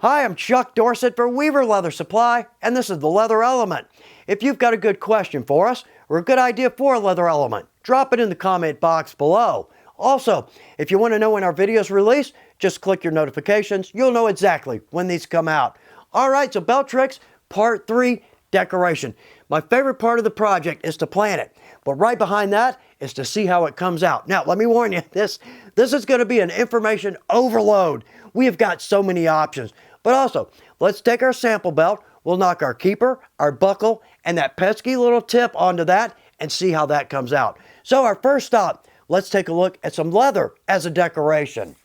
Hi, I'm Chuck Dorsett for Weaver Leather Supply, and this is the Leather Element. If you've got a good question for us or a good idea for a leather element, drop it in the comment box below. Also, if you want to know when our videos release, just click your notifications. You'll know exactly when these come out. All right, so belt tricks, part 3, decoration. My favorite part of the project is to plan it, but right behind that is to see how it comes out. Now, let me warn you, this is going to be an information overload. We have got so many options. But also, let's take our sample belt, we'll knock our keeper, our buckle, and that pesky little tip onto that and see how that comes out. So our first stop, let's take a look at some leather as a decoration.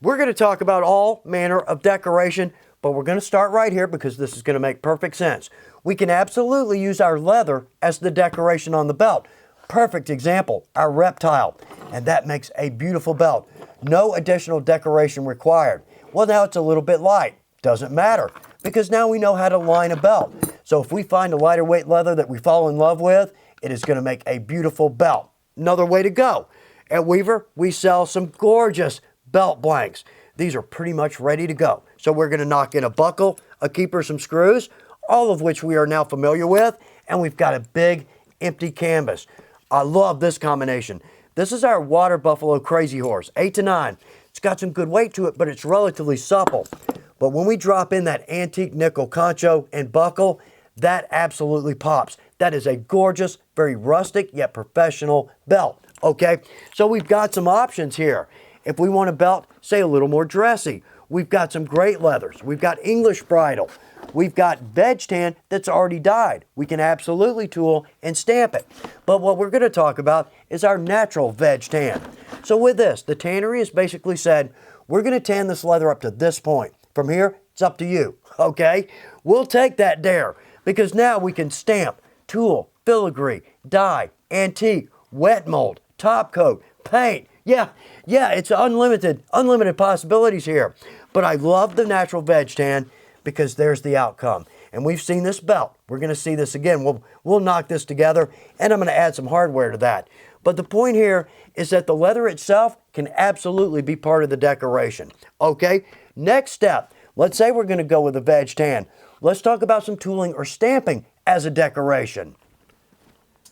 We're going to talk about all manner of decoration, but we're going to start right here because this is going to make perfect sense. We can absolutely use our leather as the decoration on the belt. Perfect example, our reptile, and that makes a beautiful belt. No additional decoration required. Well, now it's a little bit light. Doesn't matter, because now we know how to line a belt. So if we find a lighter weight leather that we fall in love with, it is going to make a beautiful belt. Another way to go. At Weaver, we sell some gorgeous belt blanks. These are pretty much ready to go. So we're going to knock in a buckle, a keeper, some screws, all of which we are now familiar with, and we've got a big empty canvas. I love this combination. This is our Water Buffalo Crazy Horse, 8 to 9. It's got some good weight to it, but it's relatively supple. But when we drop in that antique nickel concho and buckle, that absolutely pops. That is a gorgeous, very rustic, yet professional belt, okay? So we've got some options here. If we want a belt, say a little more dressy, we've got some great leathers. We've got English bridle. We've got veg tan that's already dyed. We can absolutely tool and stamp it. But what we're going to talk about is our natural veg tan. So with this, the tannery has basically said, we're going to tan this leather up to this point. From here, it's up to you, okay? We'll take that dare because now we can stamp, tool, filigree, dye, antique, wet mold, top coat, paint. Yeah, it's unlimited possibilities here. But I love the natural veg tan because there's the outcome. And we've seen this belt. We're going to see this again. We'll knock this together, and I'm going to add some hardware to that. But the point here is that the leather itself can absolutely be part of the decoration. Okay, next step. Let's say we're going to go with a veg tan. Let's talk about some tooling or stamping as a decoration.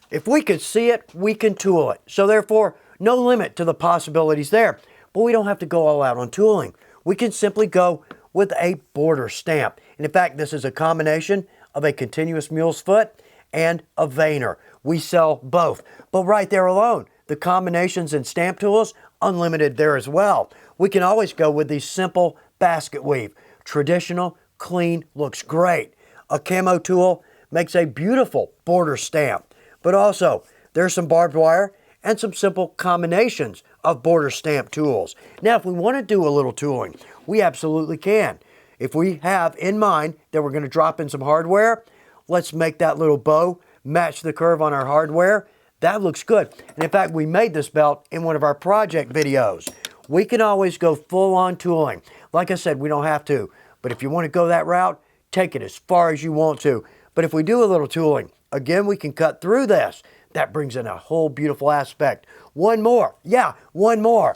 If we could see it, we can tool it. So therefore, no limit to the possibilities there. But we don't have to go all out on tooling. We can simply go with a border stamp. And in fact, this is a combination of a continuous mule's foot and a veiner. We sell both. But right there alone, the combinations and stamp tools, unlimited there as well. We can always go with the simple basket weave. Traditional, clean, looks great. A camo tool makes a beautiful border stamp. But also, there's some barbed wire and some simple combinations of border stamp tools. Now, if we want to do a little tooling, we absolutely can. If we have in mind that we're going to drop in some hardware, let's make that little bow match the curve on our hardware. That looks good. And in fact, we made this belt in one of our project videos. We can always go full-on tooling. Like I said, we don't have to. But if you want to go that route, take it as far as you want to. But if we do a little tooling, again, we can cut through this. That brings in a whole beautiful aspect. One more. Yeah, one more.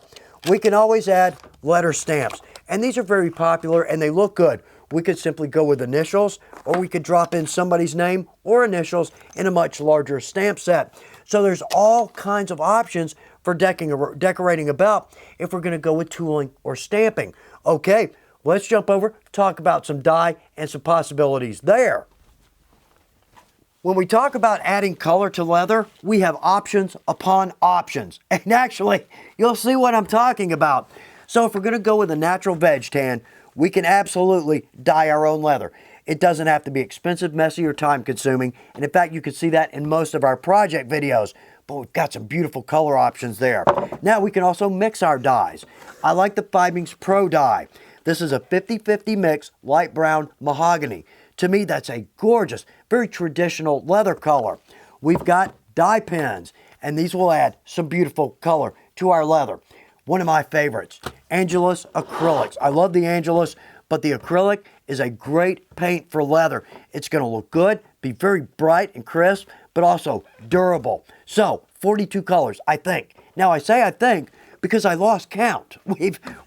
We can always add letter stamps. And these are very popular and they look good. We could simply go with initials, or we could drop in somebody's name or initials in a much larger stamp set. So there's all kinds of options for decorating a belt if we're going to go with tooling or stamping. Okay, let's jump over, talk about some dye and some possibilities there. When we talk about adding color to leather, we have options upon options. And actually, you'll see what I'm talking about. So if we're going to go with a natural veg tan, we can absolutely dye our own leather. It doesn't have to be expensive, messy, or time-consuming. And in fact, you can see that in most of our project videos. But we've got some beautiful color options there. Now we can also mix our dyes. I like the Fibings Pro dye. This is a 50-50 mix, light brown mahogany. To me, that's a gorgeous, very traditional leather color. We've got dye pens, and these will add some beautiful color to our leather. One of my favorites, Angelus acrylics. I love the Angelus, but the acrylic is a great paint for leather. It's going to look good, be very bright and crisp, but also durable. So, 42 colors, I think. Now, I say I think because I lost count.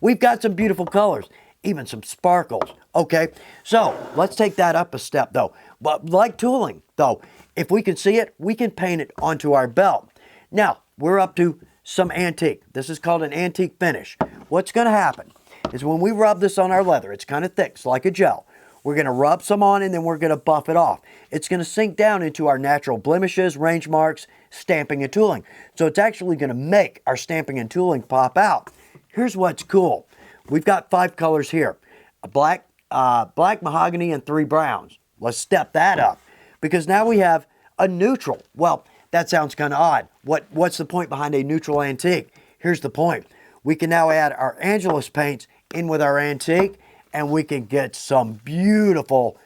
We've got some beautiful colors. even some sparkles. Okay, so let's take that up a step though. But like tooling though, if we can see it, we can paint it onto our belt. Now, we're up to some antique. This is called an antique finish. What's going to happen is when we rub this on our leather, it's kind of thick, it's like a gel. We're going to rub some on and then we're going to buff it off. It's going to sink down into our natural blemishes, range marks, stamping and tooling. So it's actually going to make our stamping and tooling pop out. Here's what's cool. We've got 5 colors here. A black, mahogany, and 3 browns. Let's step that up because now we have a neutral. Well, that sounds kind of odd. What's the point behind a neutral antique? Here's the point. We can now add our Angelus paints in with our antique and we can get some beautiful,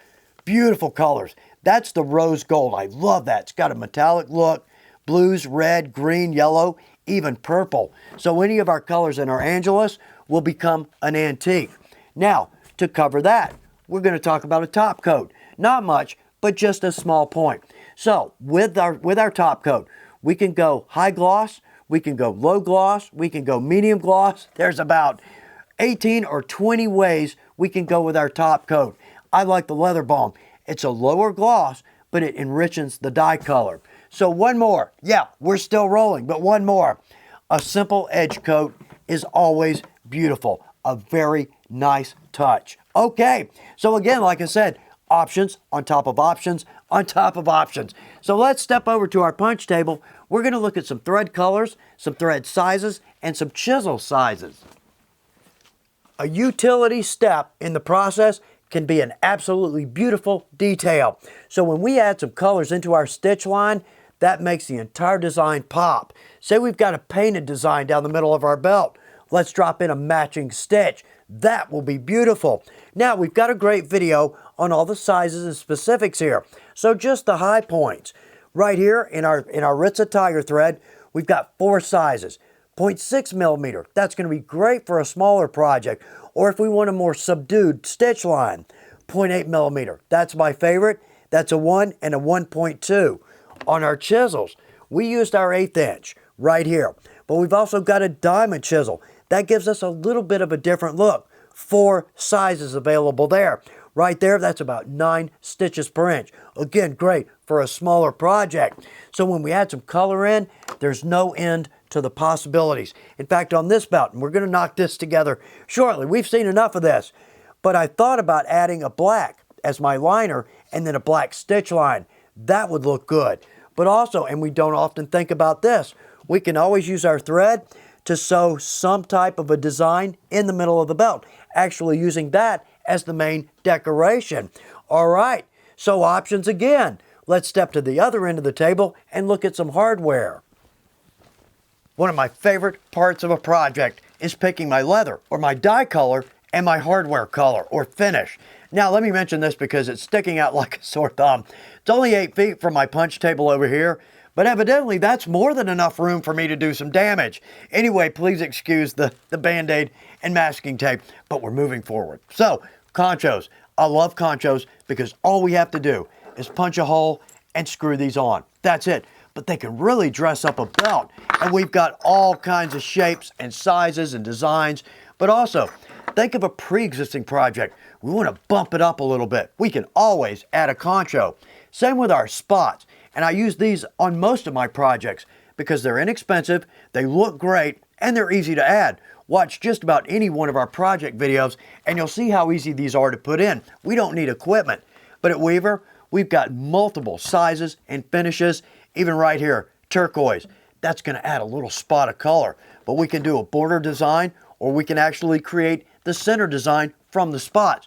beautiful colors. That's the rose gold. I love that. It's got a metallic look. Blues, red, green, yellow, even purple. So any of our colors in our Angelus will become an antique. Now, to cover that, we're going to talk about a top coat. Not much, but just a small point. So with our top coat, we can go high gloss, we can go low gloss, we can go medium gloss. There's about 18 or 20 ways we can go with our top coat. I like the leather balm. It's a lower gloss, but it enriches the dye color. So one more. Yeah, we're still rolling, but one more. A simple edge coat is always beautiful. A very nice touch. Okay, so again, like I said, options on top of options on top of options. So let's step over to our punch table. We're going to look at some thread colors, some thread sizes, and some chisel sizes. A utility step in the process can be an absolutely beautiful detail. So when we add some colors into our stitch line, that makes the entire design pop. Say we've got a painted design down the middle of our belt. Let's drop in a matching stitch. That will be beautiful. Now we've got a great video on all the sizes and specifics here. So just the high points. Right here in our Ritza Tiger thread, we've got 4 sizes. 0.6 millimeter, that's going to be great for a smaller project. Or if we want a more subdued stitch line, 0.8 millimeter, that's my favorite. That's a 1 and a 1.2. On our chisels, we used our 1/8 inch right here. But we've also got a diamond chisel. That gives us a little bit of a different look. 4 sizes available there. Right there, that's about 9 stitches per inch. Again, great for a smaller project. So when we add some color in, there's no end to the possibilities. In fact, on this belt, and we're going to knock this together shortly. We've seen enough of this. But I thought about adding a black as my liner and then a black stitch line. That would look good. But also, and we don't often think about this, we can always use our thread to sew some type of a design in the middle of the belt, actually using that as the main decoration. All right, so options again. Let's step to the other end of the table and look at some hardware. One of my favorite parts of a project is picking my leather or my dye color and my hardware color or finish. Now let me mention this because it's sticking out like a sore thumb. It's only 8 feet from my punch table over here, but evidently that's more than enough room for me to do some damage. Anyway, please excuse the Band-Aid and masking tape, but we're moving forward. So, conchos. I love conchos because all we have to do is punch a hole and screw these on. That's it. But they can really dress up a belt. And we've got all kinds of shapes and sizes and designs. But also, think of a pre-existing project. We want to bump it up a little bit. We can always add a concho. Same with our spots. And I use these on most of my projects because they're inexpensive, they look great, and they're easy to add. Watch just about any one of our project videos and you'll see how easy these are to put in. We don't need equipment. But at Weaver, we've got multiple sizes and finishes. Even right here, turquoise. That's going to add a little spot of color. But we can do a border design or we can actually create the center design from the spots.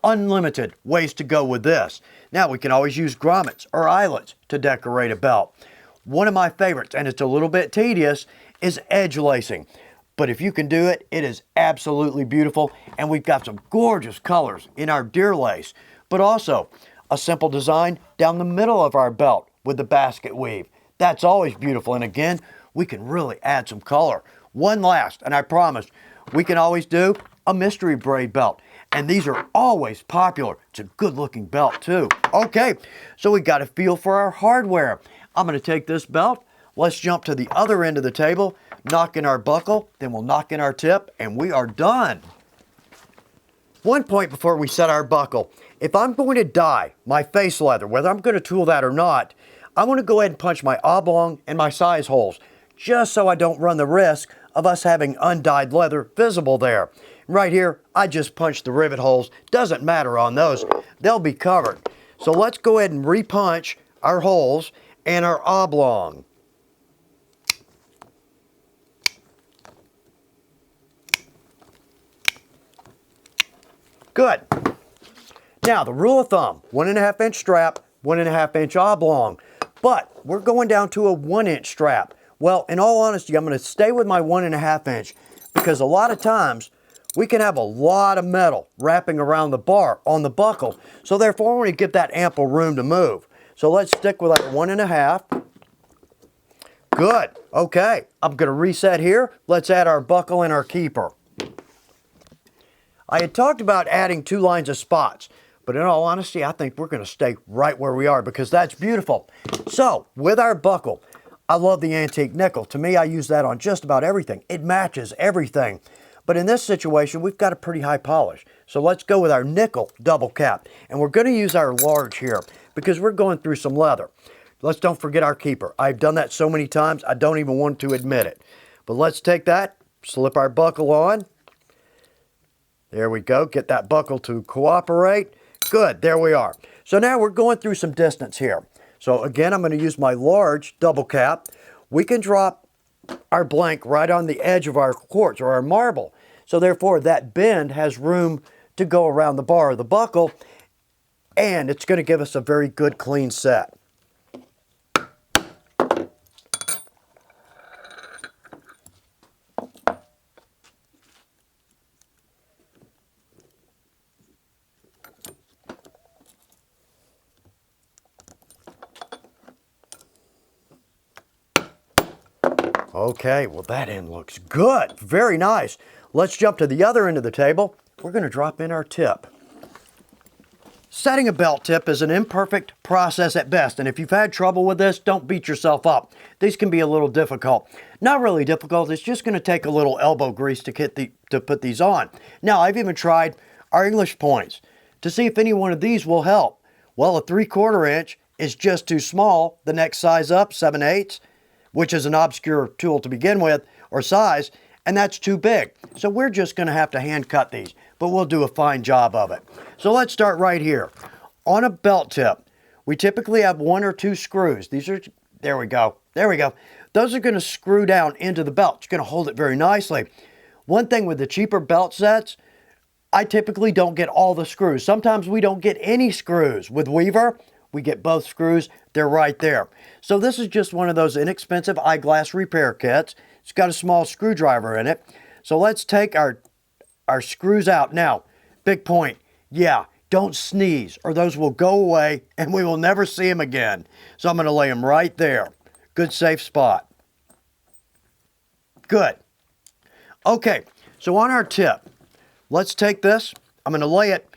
Unlimited ways to go with this. Now we can always use grommets or eyelets to decorate a belt. One of my favorites, and it's a little bit tedious, is edge lacing. But if you can do it, it is absolutely beautiful. And we've got some gorgeous colors in our deer lace. But also a simple design down the middle of our belt with the basket weave. That's always beautiful. And again, we can really add some color. One last, and I promise, we can always do a mystery braid belt. And these are always popular. It's a good looking belt too. Okay, so we got a feel for our hardware. I'm going to take this belt. Let's jump to the other end of the table, knock in our buckle, then we'll knock in our tip, and we are done. One point before we set our buckle. If I'm going to dye my face leather, whether I'm going to tool that or not, I want to go ahead and punch my oblong and my size holes, just so I don't run the risk of us having undyed leather visible there. Right here, I just punched the rivet holes. Doesn't matter on those. They'll be covered. So let's go ahead and repunch our holes and our oblong. Good. Now, the rule of thumb, 1.5 inch strap, 1.5 inch oblong. But we're going down to a 1 inch strap. Well, in all honesty, I'm going to stay with my 1.5 inch because a lot of times we can have a lot of metal wrapping around the bar on the buckle. So therefore, I want to give that ample room to move. So let's stick with our 1.5. Good. Okay, I'm going to reset here. Let's add our buckle and our keeper. I had talked about adding 2 lines of spots, but in all honesty, I think we're going to stay right where we are because that's beautiful. So, with our buckle, I love the antique nickel. To me, I use that on just about everything. It matches everything. But in this situation, we've got a pretty high polish. So let's go with our nickel double cap. And we're going to use our large here because we're going through some leather. Let's don't forget our keeper. I've done that so many times, I don't even want to admit it. But let's take that, slip our buckle on. There we go. Get that buckle to cooperate. Good. There we are. So now we're going through some distance here. So again, I'm going to use my large double cap. We can drop our blank right on the edge of our quartz or our marble. So therefore, that bend has room to go around the bar of the buckle, and it's going to give us a very good clean set. Okay, well that end looks good. Very nice. Let's jump to the other end of the table. We're going to drop in our tip. Setting a belt tip is an imperfect process at best, and if you've had trouble with this, don't beat yourself up. These can be a little difficult. Not really difficult, it's just going to take a little elbow grease to put these on. Now, I've even tried our English points to see if any one of these will help. Well, a 3/4 inch is just too small. The next size up, 7/8, which is an obscure tool to begin with, or size, and that's too big. So we're just going to have to hand cut these, but we'll do a fine job of it. So let's start right here. On a belt tip, we typically have 1 or 2 screws. These are, there we go. Those are going to screw down into the belt. It's going to hold it very nicely. One thing with the cheaper belt sets, I typically don't get all the screws. Sometimes we don't get any screws. With Weaver, we get both screws. They're right there. So this is just one of those inexpensive eyeglass repair kits. It's got a small screwdriver in it. So let's take our screws out. Now, big point. Yeah, don't sneeze or those will go away and we will never see them again. So I'm going to lay them right there. Good safe spot. Good. Okay, so on our tip, let's take this. I'm going to lay it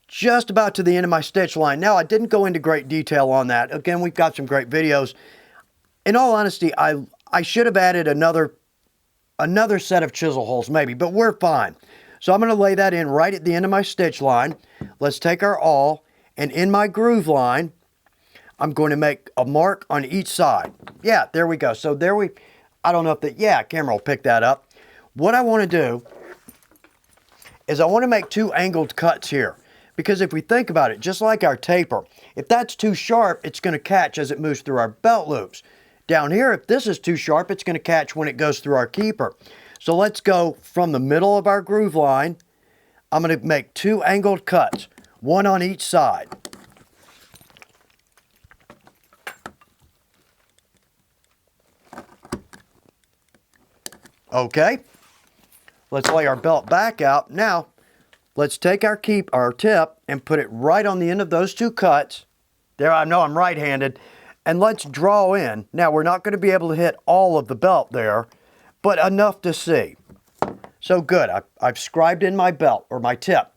just about to the end of my stitch line. Now, I didn't go into great detail on that. Again, we've got some great videos. In all honesty, I should have added another set of chisel holes maybe, but we're fine. So I'm going to lay that in right at the end of my stitch line. Let's take our awl, and in my groove line, I'm going to make a mark on each side. Yeah, there we go. So there I don't know if camera will pick that up. What I want to do is I want to make 2 angled cuts here. Because if we think about it, just like our taper, if that's too sharp, it's going to catch as it moves through our belt loops. Down here, if this is too sharp, it's going to catch when it goes through our keeper. So let's go from the middle of our groove line. I'm going to make 2 angled cuts, 1 on each side. Okay, let's lay our belt back out. Now, let's take our tip and put it right on the end of those 2 cuts. There, I know I'm right-handed. And let's draw in. Now, we're not going to be able to hit all of the belt there, but enough to see. So good, I've scribed in my belt, or my tip.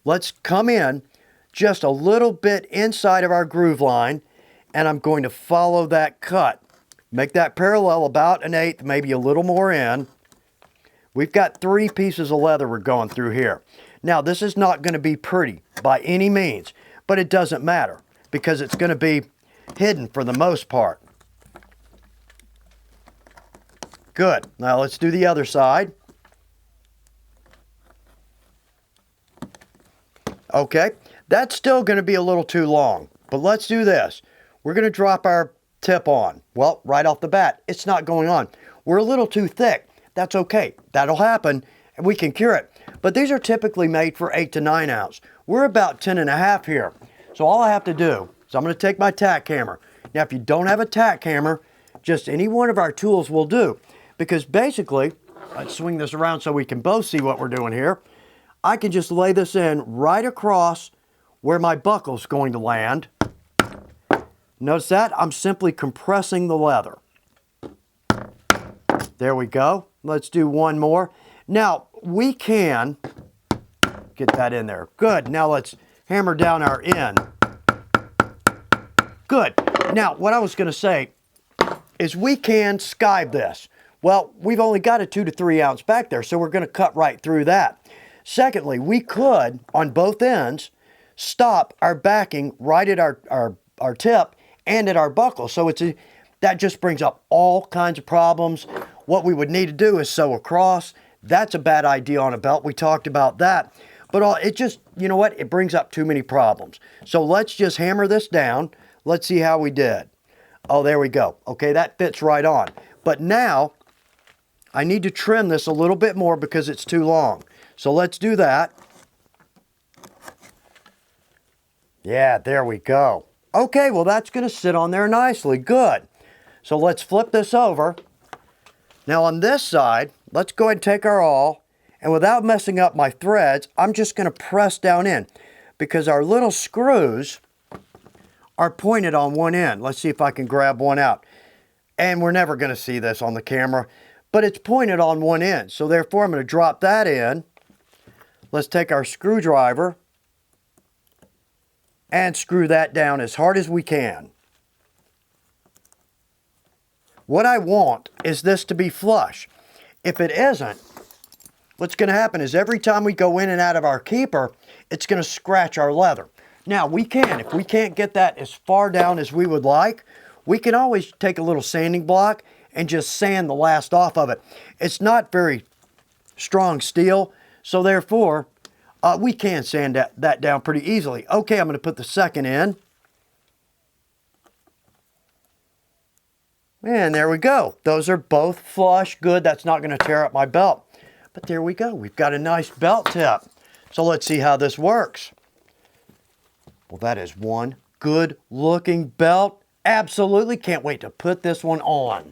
Let's come in just a little bit inside of our groove line, and I'm going to follow that cut. Make that parallel about 1/8, maybe a little more in. We've got 3 pieces of leather we're going through here. Now, this is not going to be pretty by any means, but it doesn't matter because it's going to be hidden for the most part. Good. Now let's do the other side. Okay, that's still going to be a little too long, but let's do this. We're going to drop our tip on. Well, right off the bat, it's not going on. We're a little too thick. That's okay. That'll happen, and we can cure it. But these are typically made for 8 to 9 ounce. We're about 10.5 here. So all I have to do is I'm going to take my tack hammer. Now, if you don't have a tack hammer, just any one of our tools will do. Because basically, let's swing this around so we can both see what we're doing here. I can just lay this in right across where my buckle's going to land. Notice that? I'm simply compressing the leather. There we go. Let's do one more. Now, we can get that in there. Good. Now let's hammer down our end. Good. Now, what I was going to say is we can skive this. Well, we've only got a 2 to 3 ounce back there, so we're going to cut right through that. Secondly, we could, on both ends, stop our backing right at our tip and at our buckle. So that just brings up all kinds of problems. What we would need to do is sew across. That's a bad idea on a belt. We talked about that. But it just, you know what? It brings up too many problems. So let's just hammer this down. Let's see how we did. Oh, there we go. Okay, that fits right on. But now, I need to trim this a little bit more because it's too long. So let's do that. Yeah, there we go. Okay, well that's going to sit on there nicely. Good. So let's flip this over. Now on this side, let's go ahead and take our awl, and without messing up my threads, I'm just going to press down in because our little screws are pointed on one end. Let's see if I can grab one out. And we're never going to see this on the camera, but it's pointed on one end. So therefore, I'm going to drop that in. Let's take our screwdriver and screw that down as hard as we can. What I want is this to be flush. If it isn't, what's going to happen is every time we go in and out of our keeper, it's going to scratch our leather. Now, if we can't get that as far down as we would like, we can always take a little sanding block and just sand the last off of it. It's not very strong steel, so therefore, we can sand that down pretty easily. Okay, I'm going to put the second in. And there we go. Those are both flush. Good, that's not going to tear up my belt. But there we go. We've got a nice belt tip. So let's see how this works. Well, that is one good looking belt. Absolutely can't wait to put this one on.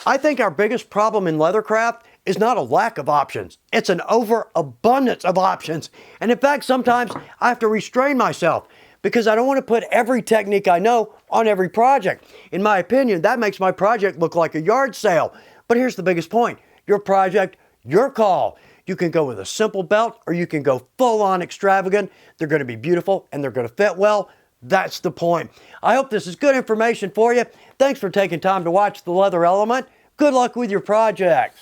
I think our biggest problem in leathercraft is not a lack of options. It's an overabundance of options. And in fact, sometimes I have to restrain myself because I don't want to put every technique I know on every project. In my opinion, that makes my project look like a yard sale. But here's the biggest point. Your project, your call. You can go with a simple belt or you can go full on extravagant. They're going to be beautiful and they're going to fit well. That's the point. I hope this is good information for you. Thanks for taking time to watch The Leather Element. Good luck with your projects.